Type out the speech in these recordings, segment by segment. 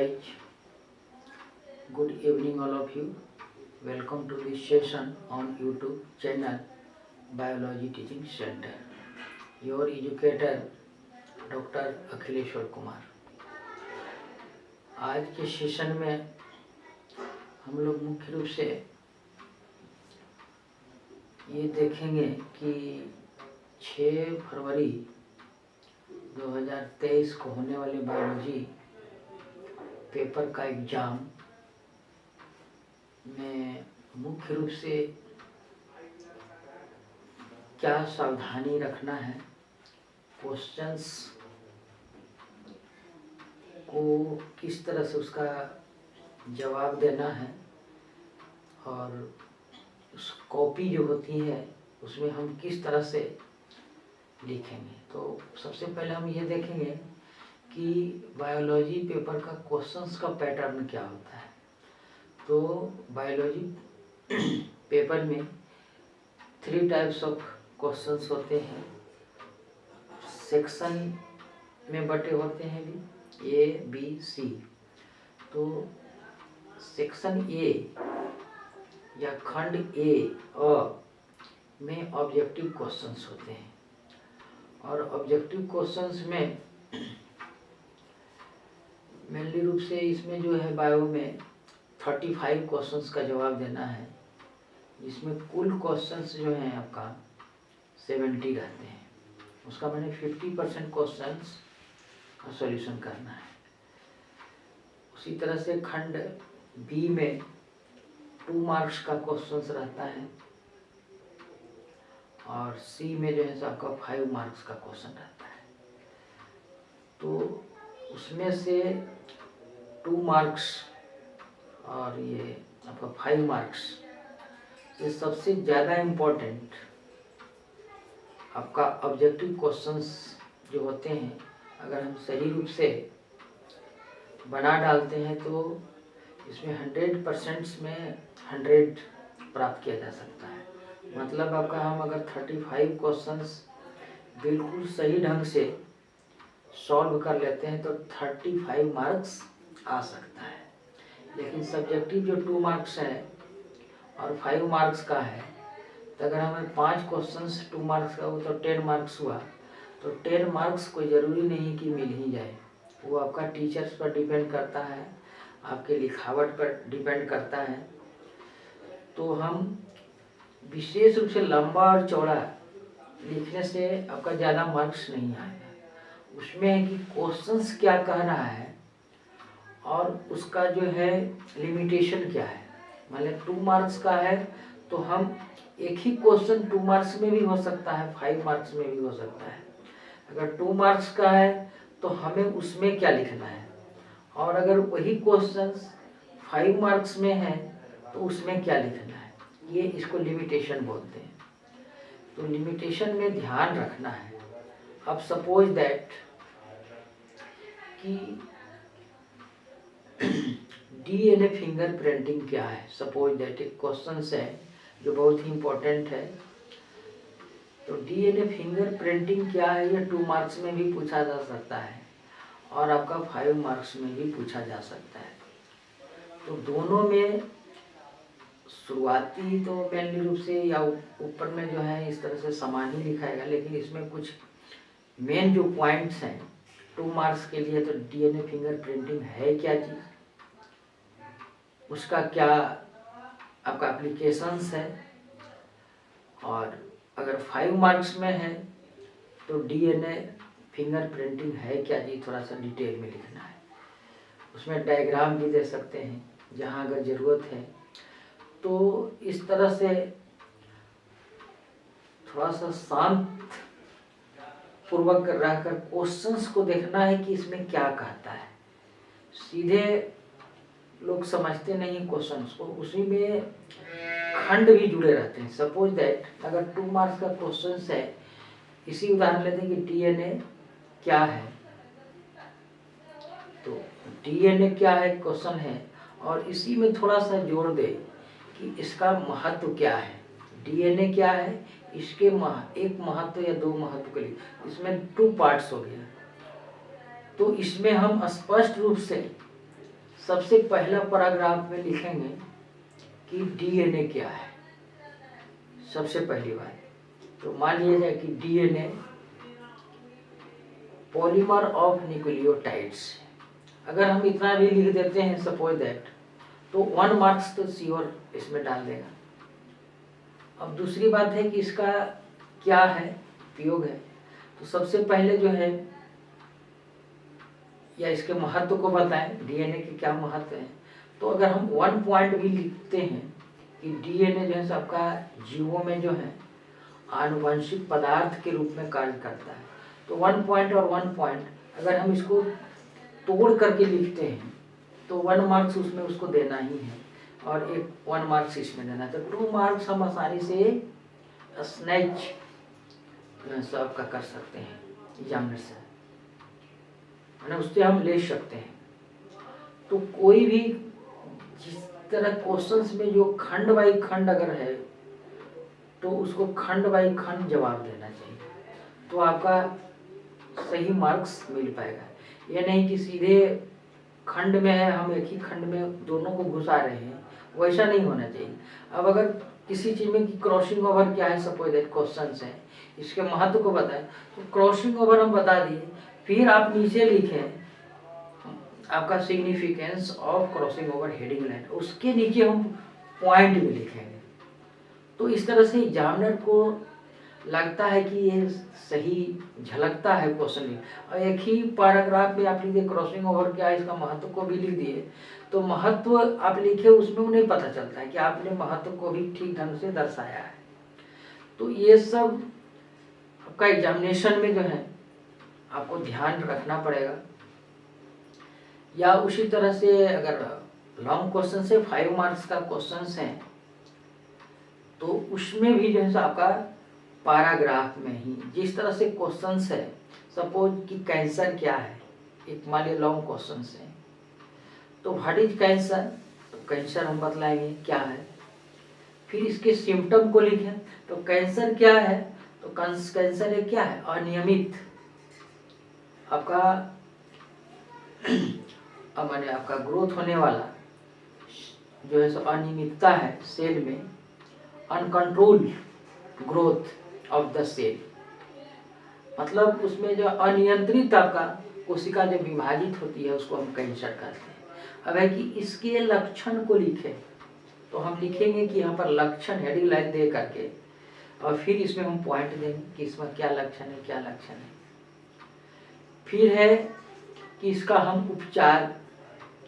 guys, good evening all of you. Welcome to this session on YouTube channel Biology Teaching Center. Your educator doctor Akhileshwar Kumar. आज के session में हम लोग मुख्य रूप से ये देखेंगे कि 6 फरवरी 2023 को होने वाले बायोलॉजी पेपर का एग्ज़ाम में मुख्य रूप से क्या सावधानी रखना है, क्वेश्चंस को किस तरह से उसका जवाब देना है और उस कॉपी जो होती है उसमें हम किस तरह से लिखेंगे। तो सबसे पहले हम ये देखेंगे कि बायोलॉजी पेपर का क्वेश्चंस का पैटर्न क्या होता है। तो बायोलॉजी पेपर में 3 टाइप्स ऑफ क्वेश्चंस होते हैं, सेक्शन में बटे होते हैं भी A, B, C। तो सेक्शन A या खंड A में ऑब्जेक्टिव क्वेश्चंस होते हैं और ऑब्जेक्टिव क्वेश्चंस में मेनली रूप से इसमें जो है बायो में 35 क्वेश्चंस का जवाब देना है, जिसमें कुल क्वेश्चंस जो हैं आपका 70 रहते हैं। उसका मैंने 50% क्वेश्चंस का सॉल्यूशन करना है। उसी तरह से खंड बी में 2 मार्क्स का क्वेश्चंस रहता है और सी में जो है आपका 5 मार्क्स का क्वेश्चन रहता है। तो उसमें से 2 मार्क्स और ये आपका 5 मार्क्स, ये सबसे ज़्यादा इम्पोर्टेंट आपका ऑब्जेक्टिव क्वेश्चंस जो होते हैं, अगर हम सही रूप से बना डालते हैं तो इसमें 100% में 100 प्राप्त किया जा सकता है। मतलब आपका हम अगर 35 क्वेश्चंस बिल्कुल सही ढंग से सॉल्व कर लेते हैं तो 35 मार्क्स आ सकता है। लेकिन सब्जेक्टिव जो 2 मार्क्स है और 5 मार्क्स का है, तो अगर हमें 5 क्वेश्चंस 2 मार्क्स का हो तो 10 मार्क्स हुआ। तो 10 मार्क्स कोई ज़रूरी नहीं कि मिल ही जाए, वो आपका टीचर्स पर डिपेंड करता है, आपके लिखावट पर डिपेंड करता है। तो हम विशेष रूप से लंबा और चौड़ा लिखने से आपका ज़्यादा मार्क्स नहीं आएगा। उसमें है कि क्वेश्चंस क्या कह रहा है और उसका जो है लिमिटेशन क्या है। मतलब 2 मार्क्स का है तो हम एक ही क्वेश्चन 2 मार्क्स में भी हो सकता है, 5 मार्क्स में भी हो सकता है। अगर 2 मार्क्स का है तो हमें उसमें क्या लिखना है, और अगर वही क्वेश्चंस 5 मार्क्स में है तो उसमें क्या लिखना है, ये इसको लिमिटेशन बोलते हैं। तो लिमिटेशन में ध्यान रखना है। अब सपोज दैट कि DNA फिंगर प्रिंटिंग क्या है, सपोज दैट एक क्वेश्चन है जो बहुत ही इम्पोर्टेंट है। तो DNA फिंगर प्रिंटिंग क्या है, ये 2 मार्क्स में भी पूछा जा सकता है और आपका 5 मार्क्स में भी पूछा जा सकता है। तो दोनों में शुरुआती तो मेनली रूप से या ऊपर में जो है इस तरह से समान ही लिखाएगा, लेकिन इसमें कुछ मेन जो पॉइंट्स हैं 2 मार्क्स के लिए, तो DNA फिंगर प्रिंटिंग है क्या चीज़, उसका क्या आपका एप्लीकेशंस है, और अगर 5 मार्क्स में है तो DNA फिंगर प्रिंटिंग है क्या जी, थोड़ा सा डिटेल में लिखना है। उसमें डायग्राम भी दे सकते हैं जहाँ अगर ज़रूरत है। तो इस तरह से थोड़ा सा शांत पूर्वक रहकर क्वेश्चंस को देखना है कि इसमें क्या कहता है। सीधे लोग समझते नहीं क्वेश्चंस को, उसी में खंड भी जुड़े रहते हैं। सपोज दैट अगर 2 मार्क्स का क्वेश्चन है, इसी उदाहरण लेते हैं कि DNA क्या है। तो DNA क्या है क्वेश्चन है, और इसी में थोड़ा सा जोड़ दे कि इसका महत्व क्या है। DNA क्या है, इसके एक महत्व या 2 महत्व के लिए, इसमें 2 पार्ट्स हो गया। तो इसमें हम स्पष्ट रूप से सबसे पहला पैराग्राफ में लिखेंगे कि डीएनए क्या है। सबसे पहली बात तो मान लिया जाए कि डीएनए पॉलीमर ऑफ न्यूक्लियोटाइड्स। अगर हम इतना भी लिख देते हैं सपोज दैट, तो 1 मार्क्स तो श्योर इसमें डाल देगा। अब दूसरी बात है कि इसका क्या है, उपयोग है। तो सबसे पहले जो है या इसके महत्व को बताएं, डीएनए के क्या महत्व है। तो अगर हम 1 पॉइंट भी लिखते हैं कि डीएनए जो है सबका जीवों में जो है आनुवंशिक पदार्थ के रूप में कार्य करता है। तो 1 पॉइंट और 1 पॉइंट अगर हम इसको तोड़ करके लिखते हैं तो 1 मार्क्स उसमें उसको देना ही है और 1 मार्क्स इसमें देना है। तो 2 मार्क्स हम आसानी से स्नैच सबका कर सकते हैं एग्जामिनर से, है ना, उससे हम ले सकते हैं। तो कोई भी जिस तरह क्वेश्चंस में जो खंड बाई खंड अगर है तो उसको खंड बाई खंड जवाब देना चाहिए, तो आपका सही मार्क्स मिल पाएगा। ये नहीं कि सीधे खंड में है, हम एक ही खंड में दोनों को घुसा रहे हैं, वैसा नहीं होना चाहिए। अब अगर किसी चीज़ में कि क्रॉसिंग ओवर क्या है, सपोज दैट क्वेश्चंस है, इसके महत्व को बताएं, तो क्रॉसिंग ओवर हम बता दिए, फिर आप नीचे लिखें आपका significance of crossing over heading line, उसके नीचे हम पॉइंट भी लिखेंगे। तो इस तरह से एग्जामिनर को लगता है कि ये सही झलकता है क्वेश्चन। और एक ही पैराग्राफ में आप लिखिए क्रॉसिंग ओवर क्या है, इसका महत्व को भी लिख दिए, तो महत्व आप लिखे उसमें उन्हें पता चलता है कि आपने महत्व को भी ठीक ढंग से दर्शाया है। तो ये सब आपका एग्जामिनेशन में जो है आपको ध्यान रखना पड़ेगा। या उसी तरह से अगर लॉन्ग क्वेश्चन से 5 मार्क्स का क्वेश्चन है तो उसमें भी जो है आपका पैराग्राफ में ही जिस तरह से क्वेश्चंस है, सपोज कि कैंसर क्या है, एक मान लीजिए लॉन्ग क्वेश्चन है, तो व्हाट इज कैंसर, तो कैंसर हम बतलाएंगे क्या है। फिर इसके सिम्टम को लिखें, तो कैंसर क्या है, तो कैंसर है क्या है, अनियमित आपका माने आपका ग्रोथ होने वाला जो है सो अनियमितता है सेल में, uncontrolled growth of the cell, मतलब उसमें जो अनियंत्रित आपका कोशिका जो विभाजित होती है उसको हम कैंसर कहते हैं। अब है कि इसके लक्षण को लिखें, तो हम लिखेंगे कि यहाँ पर लक्षण हेडिंग लाइन दे करके और फिर इसमें हम पॉइंट देंगे कि इसमें क्या लक्षण है, क्या लक्षण है। फिर है कि इसका हम उपचार,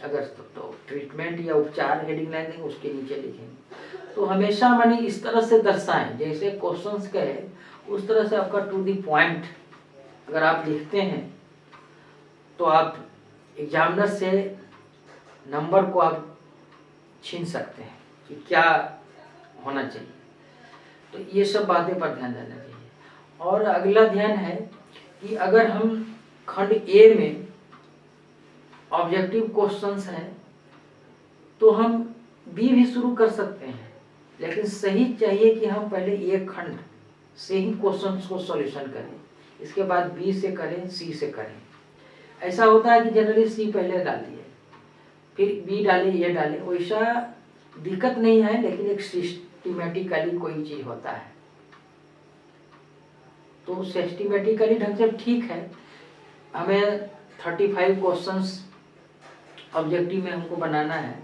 अगर तो ट्रीटमेंट या उपचार हेडिंग लाइन देंगे, उसके नीचे लिखेंगे। तो हमेशा माने इस तरह से दर्शाएं जैसे क्वेश्चंस कहे उस तरह से आपका टू दी पॉइंट अगर आप लिखते हैं तो आप एग्जामिनर से नंबर को आप छीन सकते हैं कि क्या होना चाहिए। तो ये सब बातें पर ध्यान देना चाहिए। और अगला ध्यान है कि अगर हम खंड ए में ऑब्जेक्टिव क्वेश्चंस हैं तो हम बी भी शुरू कर सकते हैं, लेकिन सही चाहिए कि हम पहले एक खंड से ही क्वेश्चंस को सॉल्यूशन करें, इसके बाद बी से करें, सी से करें। ऐसा होता है कि जनरली सी पहले डाल दिए फिर बी डाले, ये डाले, वैसा दिक्कत नहीं है, लेकिन एक सिस्टमेटिकली कोई चीज होता है तो सिस्टमेटिकली ढंग से ठीक है। हमें 35 क्वेश्चंस ऑब्जेक्टिव में हमको बनाना है,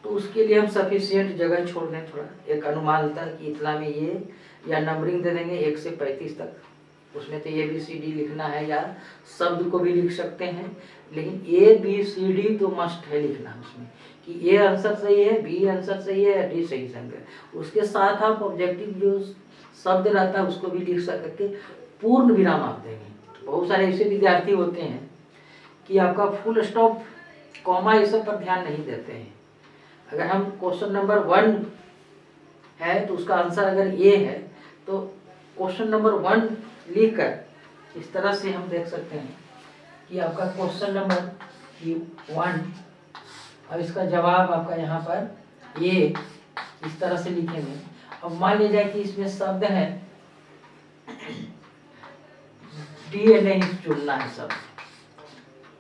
तो उसके लिए हम सफिशिएंट जगह छोड़ दें, थोड़ा एक अनुमानता कि इतना में ये, या नंबरिंग दे देंगे 1 से 35 तक, उसमें तो ABCD लिखना है, या शब्द को भी लिख सकते हैं, लेकिन ABCD तो मस्ट है लिखना उसमें कि ए आंसर सही है, बी आंसर सही है, या डी सही संग है। उसके साथ आप ऑब्जेक्टिव जो शब्द रहता है उसको भी लिख सकते, पूर्ण विराम आप देंगे। बहुत सारे ऐसे विद्यार्थी होते हैं कि आपका फुल स्टॉप कॉमा ये सब पर ध्यान नहीं देते हैं। अगर हम क्वेश्चन नंबर 1 है तो उसका आंसर अगर ए है तो क्वेश्चन नंबर 1 लिखकर इस तरह से हम देख सकते हैं कि आपका क्वेश्चन नंबर 1 और इसका जवाब आपका यहाँ पर ए, इस तरह से लिखेंगे। अब मान लिया जाए कि इसमें शब्द है डीएनए चुनना है शब्द,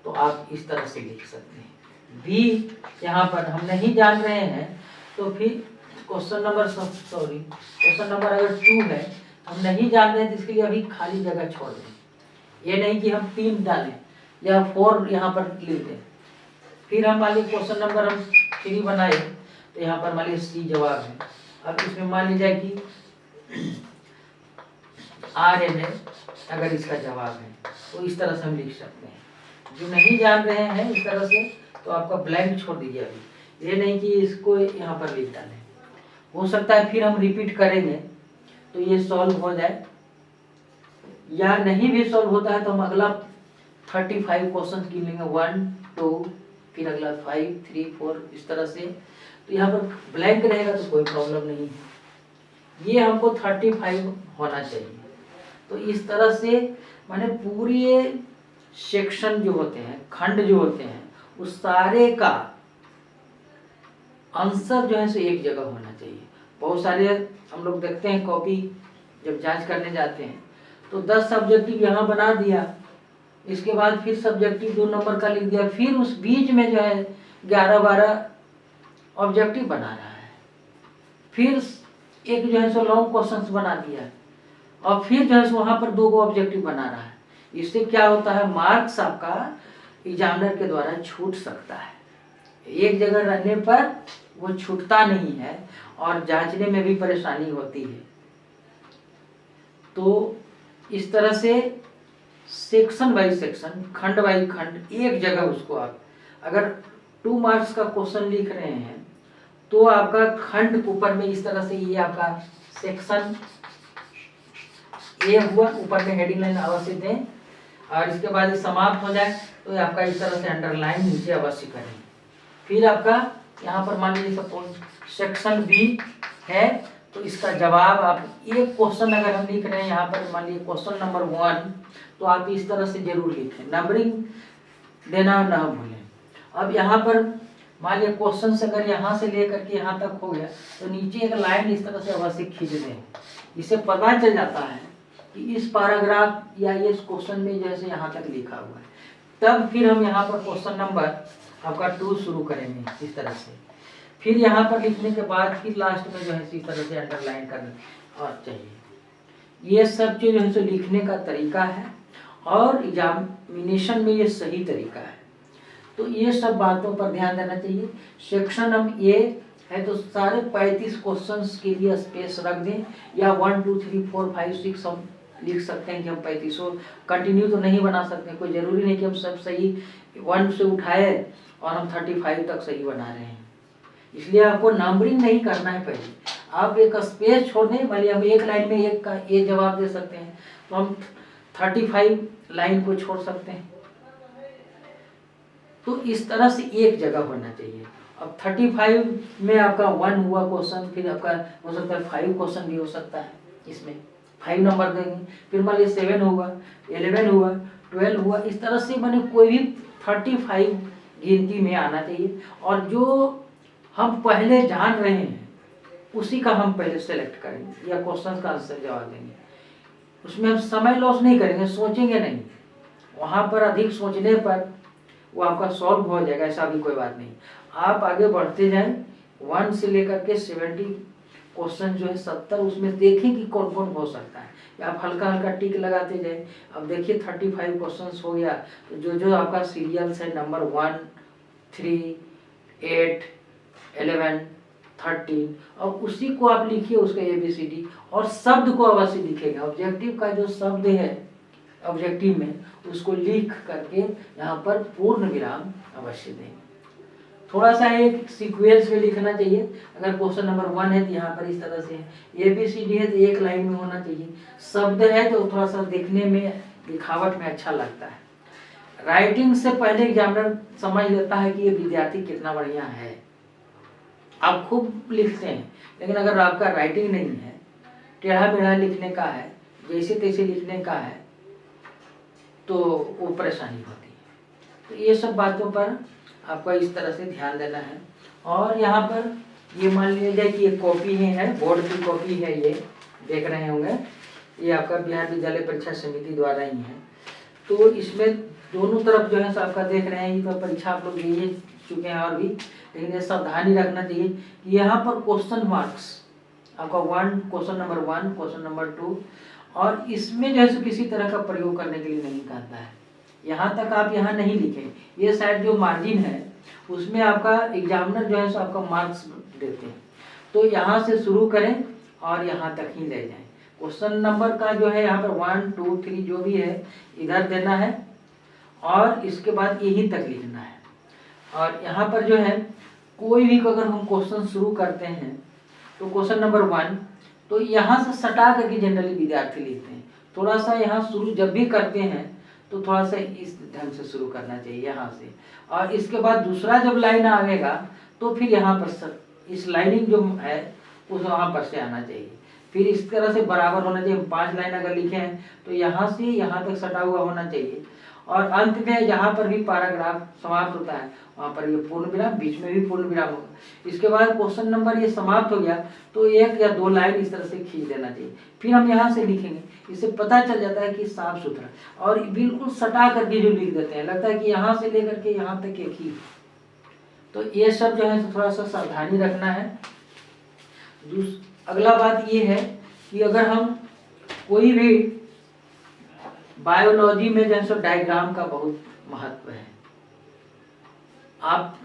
तो आप इस तरह से लिख सकते हैं बी यहाँ पर हम नहीं जान रहे हैं तो फिर क्वेश्चन नंबर अगर 2 है हम नहीं जान रहे हैं तो इसके लिए अभी खाली जगह छोड़ दें। ये नहीं कि हम 3 डालें या 4 यहाँ पर लिख दें। फिर हम मान लीजिए क्वेश्चन नंबर हम 3 बनाए तो यहाँ पर मान लीजिए सी जवाब है। अब इसमें मान लीजिए कि RNA अगर इसका जवाब है तो इस तरह से हम लिख सकते हैं। जो नहीं जान रहे हैं इस तरह से तो आपका ब्लैंक छोड़ दीजिए अभी, ये नहीं कि इसको यहाँ पर लिख डालें। हो सकता है फिर हम रिपीट करेंगे तो ये सॉल्व हो जाए, या नहीं भी सॉल्व होता है तो हम अगला 35 क्वेश्चन की लेंगे 1 2 फिर अगला 5 3 4 इस तरह से। तो यहाँ पर ब्लैंक रहेगा तो कोई प्रॉब्लम नहीं है। ये हमको 35 होना चाहिए। तो इस तरह से माने पूरे सेक्शन जो होते हैं, खंड जो होते हैं, उस सारे का आंसर जो है सो एक जगह होना चाहिए। बहुत सारे हम लोग देखते हैं कॉपी जब जांच करने जाते हैं तो 10 सब्जेक्टिव यहाँ बना दिया, इसके बाद फिर सब्जेक्टिव 2 नंबर का लिख दिया, फिर उस बीच में जो है 11-12 ऑब्जेक्टिव बना रहा है, फिर एक जो है सो लॉन्ग क्वेश्चंस बना दिया और फिर जो है सो वहाँ पर 2 ऑब्जेक्टिव बना रहा है। इससे क्या होता है, मार्क्स आपका एग्जामिनर के द्वारा छूट सकता है। एक जगह रहने पर वो छूटता नहीं है और जांचने में भी परेशानी होती है। तो इस तरह से सेक्शन बाई सेक्शन, खंड बाई खंड एक जगह उसको आप अगर 2 मार्क्स का क्वेश्चन लिख रहे हैं तो आपका खंड ऊपर में इस तरह से ये आपका सेक्शन ए हुआ, ऊपर में हेडिंग लाइन अवश्य दें और इसके बाद ये समाप्त हो जाए तो आपका इस तरह से अंडरलाइन नीचे अवश्य करें। फिर आपका यहाँ पर मान लीजिए सपोज सेक्शन बी है तो इसका जवाब आप एक क्वेश्चन अगर हम लिख रहे हैं यहाँ पर मान लीजिए क्वेश्चन नंबर 1 तो आप इस तरह से जरूर लिखें, नंबरिंग देना ना भूलें। अब यहाँ पर मान लीजिए क्वेश्चन से अगर यहाँ से लेकर के यहाँ तक हो गया तो नीचे एक लाइन इस तरह से अवश्य खींच दें। इससे पता चल जाता है कि इस पैराग्राफ या इस क्वेश्चन में जैसे यहाँ तक लिखा हुआ है। तब फिर हम यहाँ पर क्वेश्चन नंबर आपका 2 शुरू करेंगे इस तरह से। फिर यहाँ पर लिखने के बाद फिर लास्ट में जो है इस तरह से अंडरलाइन करना और चाहिए। ये सब चीज़ जो है सो लिखने का तरीका है और एग्जामिनेशन में ये सही तरीका है। तो ये सब बातों पर ध्यान देना चाहिए। सेक्शन हम ए है तो सारे 35 क्वेश्चंस के लिए स्पेस रख दें, या 1 2 3 4 5 6 हम लिख सकते हैं कि हम 35 कंटिन्यू तो नहीं बना सकते। कोई ज़रूरी नहीं कि हम सब सही 1 से उठाए और हम 35 तक सही बना रहे हैं। इसलिए आपको नंबरिंग नहीं करना है। पहले आप एक स्पेस छोड़ दें, भले हम एक लाइन में एक का ए जवाब दे सकते हैं तो हम 35 लाइन को छोड़ सकते हैं। तो इस तरह से एक जगह होना चाहिए। अब 35 में आपका 1 हुआ क्वेश्चन, फिर आपका हो सकता है 5 क्वेश्चन भी हो सकता है, इसमें 5 नंबर देंगे, फिर मान लीजिए 7 होगा, 11 हुआ, 12 हुआ, इस तरह से मैंने कोई भी 35 गिनती में आना चाहिए। और जो हम पहले जान रहे हैं उसी का हम पहले सेलेक्ट करेंगे या क्वेश्चन का आंसर जवाब देंगे। उसमें हम समय लॉस नहीं करेंगे, सोचेंगे नहीं। वहाँ पर अधिक सोचने पर वो आपका सॉल्व हो जाएगा, ऐसा भी कोई बात नहीं। आप आगे बढ़ते जाएं 1 से लेकर के 70 क्वेश्चन जो है 70, उसमें देखें कि कौन कौन हो सकता है, या आप हल्का हल्का टिक लगाते जाए। अब देखिए 35 क्वेश्चन हो गया तो जो जो आपका सीरियल्स है नंबर 1 3 8 11 13 और उसी को आप लिखिए, उसका ABCD और शब्द को अवश्य लिखेगा। ऑब्जेक्टिव का जो शब्द है ऑब्जेक्टिव में उसको लिख करके यहाँ पर पूर्ण विराम अवश्य दें। थोड़ा सा एक सीक्वेंस में लिखना चाहिए। अगर क्वेश्चन नंबर 1 है तो यहाँ पर इस तरह से है, ABCD है तो एक लाइन में होना चाहिए, शब्द है तो थोड़ा सा देखने में लिखावट में अच्छा लगता है। राइटिंग से पहले एग्जामिनर समझ लेता है कि ये विद्यार्थी कितना बढ़िया है। आप खूब लिखते हैं लेकिन अगर आपका राइटिंग नहीं है, टेढ़ा मेढ़ा लिखने का है, जैसे तैसे लिखने का है, तो वो परेशानी होती है। तो ये सब बातों पर आपको इस तरह से ध्यान देना है। और यहाँ पर ये मान लीजिए कि ये कॉपी है, बोर्ड की कॉपी है, ये देख रहे होंगे, ये आपका बिहार विद्यालय परीक्षा समिति द्वारा ही है। तो इसमें दोनों तरफ जो है आपका देख रहे हैं, ये तो परीक्षा आप लोग ये चुके हैं और भी, लेकिन ये सावधानी रखना चाहिए कि यहाँ पर क्वेश्चन मार्क्स आपका क्वेश्चन नंबर 1, क्वेश्चन नंबर 2 और इसमें जो है सो किसी तरह का प्रयोग करने के लिए नहीं कहता है। यहाँ तक आप यहाँ नहीं लिखें, ये साइड जो मार्जिन है उसमें आपका एग्जामिनर जो है सो आपका मार्क्स देते हैं, तो यहाँ से शुरू करें और यहाँ तक ही ले जाएं। क्वेश्चन नंबर का जो है यहाँ पर 1, 2, 3 जो भी है इधर देना है और इसके बाद यही तक लिखना है। और यहाँ पर जो है कोई भी अगर हम क्वेश्चन शुरू करते हैं तो क्वेश्चन नंबर 1 तो यहाँ से सटा करके जनरली विद्यार्थी लिखते हैं। थोड़ा सा यहाँ शुरू जब भी करते हैं तो थोड़ा सा इस ढंग से शुरू करना चाहिए यहाँ से, और इसके बाद दूसरा जब लाइन आएगा तो फिर यहाँ पर इस लाइनिंग जो है उस वहाँ पर से आना चाहिए। फिर इस तरह से बराबर होना चाहिए। 5 लाइन अगर लिखे हैं तो यहाँ से यहाँ तक सटा हुआ होना चाहिए, और अंत में जहाँ पर भी पैराग्राफ समाप्त होता है वहाँ पर ये पूर्ण विराम, बीच में भी पूर्ण विराम होगा। इसके बाद क्वेश्चन नंबर ये समाप्त हो गया तो 1 या 2 लाइन इस तरह से खींच देना चाहिए। फिर हम यहाँ से लिखेंगे, इससे पता चल जाता है कि साफ सुथरा, और बिल्कुल सटा करके जो लिख देते हैं लगता है कि यहाँ से लेकर के यहाँ तक एक ही। तो ये सब जो है थोड़ा सा सावधानी रखना है। अगला बात ये है कि अगर हम कोई भी बायोलॉजी में जो है सो डायग्राम का बहुत महत्व है। आप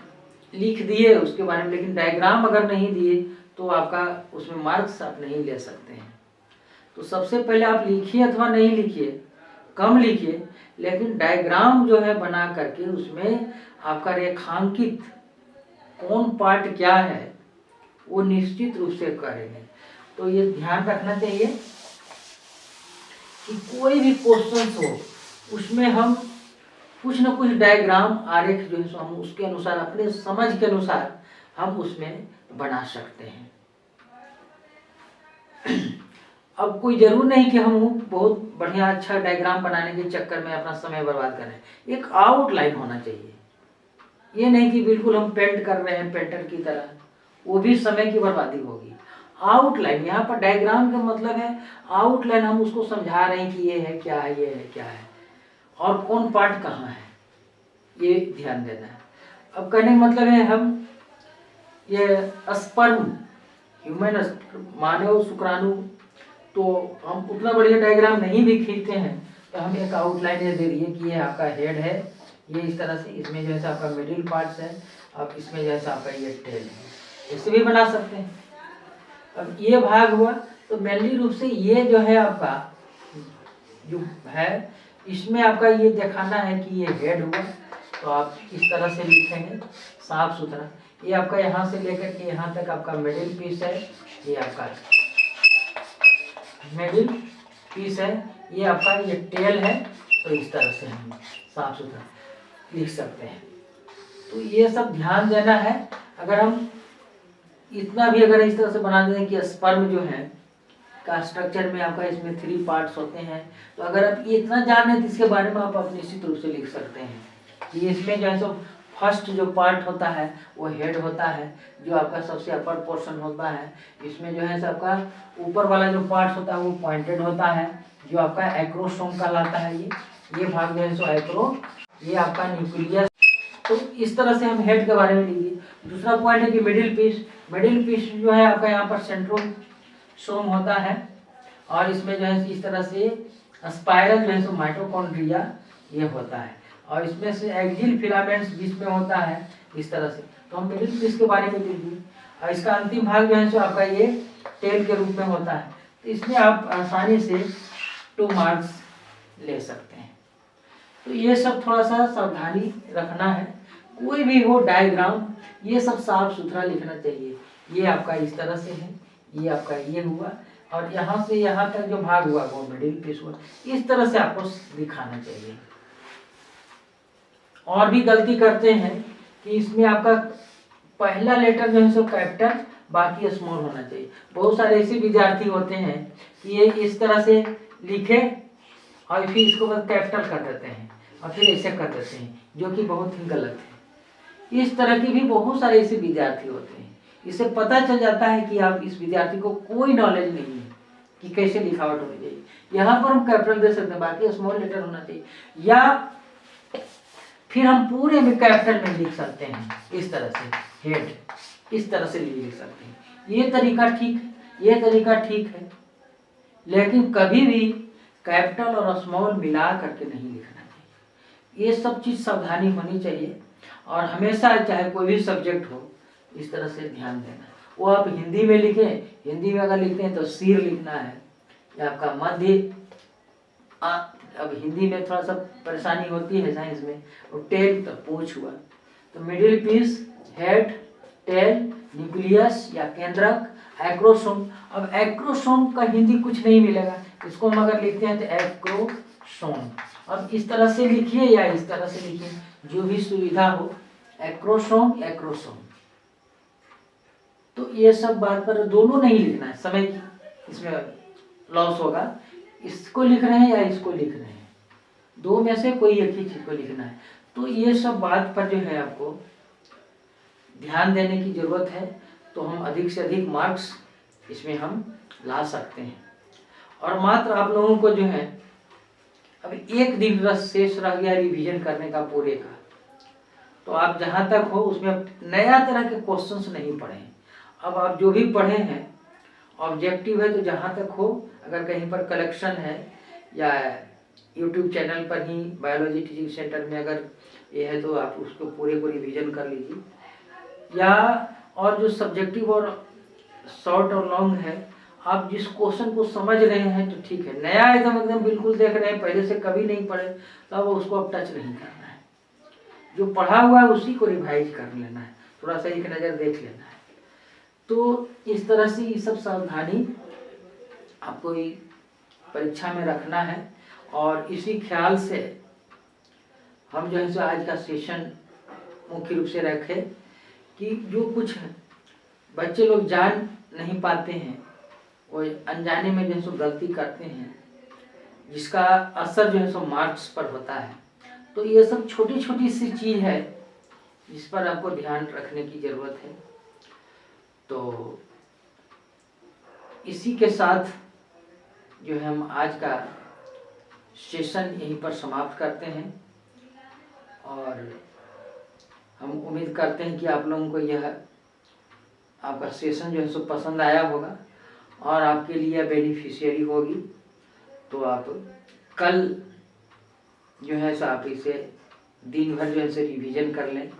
लिख दिए उसके बारे में, लेकिन डायग्राम अगर नहीं दिए तो आपका उसमें मार्क्स आप नहीं ले सकते हैं। तो सबसे पहले आप लिखिए अथवा नहीं लिखिए, कम लिखिए, लेकिन डायग्राम जो है बना करके उसमें आपका रेखांकित कौन पार्ट क्या है वो निश्चित रूप से करेंगे। तो ये ध्यान रखना चाहिए कि कोई भी क्वेश्चन हो उसमें हम कुछ न कुछ डायग्राम आरेख जो है हम उसके अनुसार अपने समझ के अनुसार हम उसमें बना सकते हैं। अब कोई जरूर नहीं कि हम बहुत बढ़िया अच्छा डायग्राम बनाने के चक्कर में अपना समय बर्बाद करें। एक आउटलाइन होना चाहिए, ये नहीं कि बिल्कुल हम पेंट कर रहे हैं पेंटर की तरह, वो भी समय की बर्बादी होगी। आउटलाइन, यहाँ पर डायग्राम का मतलब है आउटलाइन, हम उसको समझा रहे हैं कि ये है क्या है, ये है क्या है और कौन पार्ट कहाँ है, ये ध्यान देना है। अब कहने का मतलब है हम ये स्पर्म, ह्यूमन मानव शुक्राणु, तो हम उतना बढ़िया डायग्राम नहीं भी खींचते हैं तो हम एक आउटलाइन ये दे दिए कि ये आपका हेड है, ये इस तरह से, इसमें जो है आपका मिडिल पार्ट्स है, अब इसमें जो है आपका ये टेल है, इससे भी बना सकते हैं। अब ये भाग हुआ तो मेनली रूप से ये जो है आपका जो है इसमें आपका ये दिखाना है कि ये हेड हुआ, तो आप इस तरह से लिखेंगे साफ सुथरा। ये आपका यहाँ से लेकर के यहाँ तक आपका मिडिल पीस है, ये आपका मिडिल पीस है, ये आपका ये टेल है, तो इस तरह से हम साफ सुथरा लिख सकते हैं। तो ये सब ध्यान देना है। अगर हम इतना भी अगर इस तरह से बना दें कि स्पर्म जो है का स्ट्रक्चर में आपका इसमें 3 पार्ट्स होते हैं, तो अगर आप ये इतना जान लें तो इसके बारे में आप निश्चित रूप से लिख सकते हैं कि इसमें जो है सो फर्स्ट जो पार्ट होता है वो हेड होता है, जो आपका सबसे अपर पोर्शन होता है। इसमें जो है आपका ऊपर वाला जो पार्ट होता है वो पॉइंटेड होता है, जो आपका एक्रोसोम कहलाता है। ये भाग जो है सो एक्रो, ये आपका न्यूक्लियस। तो इस तरह से हम हेड के बारे में लिखिए। दूसरा पॉइंट है कि मिडिल पीस जो है आपका यहाँ पर सेंट्रोसोम होता है, और इसमें जो है इस तरह से स्पाइरल जो है सो माइटोकॉन्ड्रिया ये होता है, और इसमें से एक्सियल फिलामेंट्स बीच में होता है इस तरह से। तो हम मिडिल पीस के बारे में लिखिए। और इसका अंतिम भाग जो है सो आपका ये टेल के रूप में होता है। तो इसमें आप आसानी से 2 मार्क्स ले सकते हैं। तो ये सब थोड़ा सा सावधानी रखना है। कोई भी हो डायग्राम ये सब साफ सुथरा लिखना चाहिए। ये आपका इस तरह से है, ये आपका ये हुआ, और यहाँ से यहाँ तक जो भाग हुआ वो मिडिल पीस हुआ। इस तरह से आपको दिखाना चाहिए। और भी गलती करते हैं कि इसमें आपका पहला लेटर जो है सो कैपिटल, बाकी स्मॉल होना चाहिए। बहुत सारे ऐसे विद्यार्थी होते हैं कि ये इस तरह से लिखे और फिर इसको बस कैपिटल कर देते हैं और फिर ऐसे कर देते हैं, जो कि बहुत ही गलत है। इस तरह के भी बहुत सारे ऐसे विद्यार्थी होते हैं। इससे पता चल जाता है कि आप इस विद्यार्थी को कोई नॉलेज नहीं है कि कैसे लिखावट होनी चाहिए। यहाँ पर हम कैपिटल दे सकते हैं, बाकी स्मॉल लेटर होना चाहिए। या फिर हम पूरे में कैपिटल में लिख सकते हैं, इस तरह से हेड, इस तरह से लिख सकते हैं। ये तरीका ठीक है, ये तरीका ठीक है, लेकिन कभी भी कैपिटल और स्मॉल मिला करके नहीं लिखना चाहिए। ये सब चीज़ सावधानी होनी चाहिए, और हमेशा चाहे कोई भी सब्जेक्ट हो इस तरह से ध्यान देना। वो आप हिंदी में लिखें, हिंदी में अगर लिखते हैं तो सिर लिखना है, या आपका मध्य, अब हिंदी में थोड़ा सा परेशानी होती है साइंस में, और टेल तो पूछ हुआ, तो middle piece, head, tail, nucleus या केंद्रक, एक्रोसोम। अब एक्रोसोम का हिंदी कुछ नहीं मिलेगा, इसको हम अगर लिखते हैं तो एक्रोसोम। अब इस तरह से लिखिए या इस तरह से लिखिए, जो भी सुविधा हो, एक्रोसोम, एक्रोसोम। तो ये सब बात पर दोनों नहीं लिखना है, समय की इसमें लॉस होगा। इसको लिख रहे हैं या इसको लिख रहे हैं, दो में से कोई एक ही चीज को लिखना है। तो ये सब बात पर जो है आपको ध्यान देने की जरूरत है, तो हम अधिक से अधिक मार्क्स इसमें हम ला सकते हैं। और मात्र आप लोगों को जो है अब एक दिन रस शेष रह गया रिवीजन करने का पूरे का, तो आप जहां तक हो उसमें नया तरह के क्वेश्चंस नहीं पढ़े। अब आप जो भी पढ़े हैं ऑब्जेक्टिव है, तो जहां तक हो, अगर कहीं पर कलेक्शन है या यूट्यूब चैनल पर ही बायोलॉजी टीचिंग सेंटर में अगर ये है, तो आप उसको पूरे को रिवीजन कर लीजिए। या और जो सब्जेक्टिव और शॉर्ट और लॉन्ग है, आप जिस क्वेश्चन को समझ रहे हैं तो ठीक है, नया एकदम बिल्कुल देख रहे हैं, पहले से कभी नहीं पढ़े, तो अब उसको अब टच नहीं करना है। जो पढ़ा हुआ है उसी को रिवाइज कर लेना है, थोड़ा सा एक नज़र देख लेना है। तो इस तरह से ये सब सावधानी आपको परीक्षा में रखना है। और इसी ख्याल से हम जो है सो आज का सेशन मुख्य रूप से रखें कि जो कुछ बच्चे लोग जान नहीं पाते हैं, वो अनजाने में जो है सो गलती करते हैं, जिसका असर जो है सो मार्क्स पर होता है। तो ये सब छोटी छोटी सी चीज़ है जिस पर आपको ध्यान रखने की ज़रूरत है। तो इसी के साथ जो है हम आज का सेशन यहीं पर समाप्त करते हैं, और हम उम्मीद करते हैं कि आप लोगों को यह आपका सेशन जो है सो पसंद आया होगा और आपके लिए बेनिफिशियरी होगी। तो आप कल जो है सो आप इसे दिन भर जो है सो रिवीजन कर लें।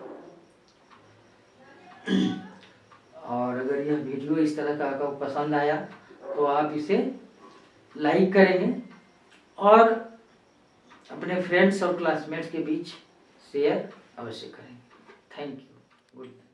और अगर यह वीडियो इस तरह का आपको पसंद आया तो आप इसे लाइक करेंगे और अपने फ्रेंड्स और क्लासमेट्स के बीच शेयर अवश्य करेंगे। Thank you. गुड।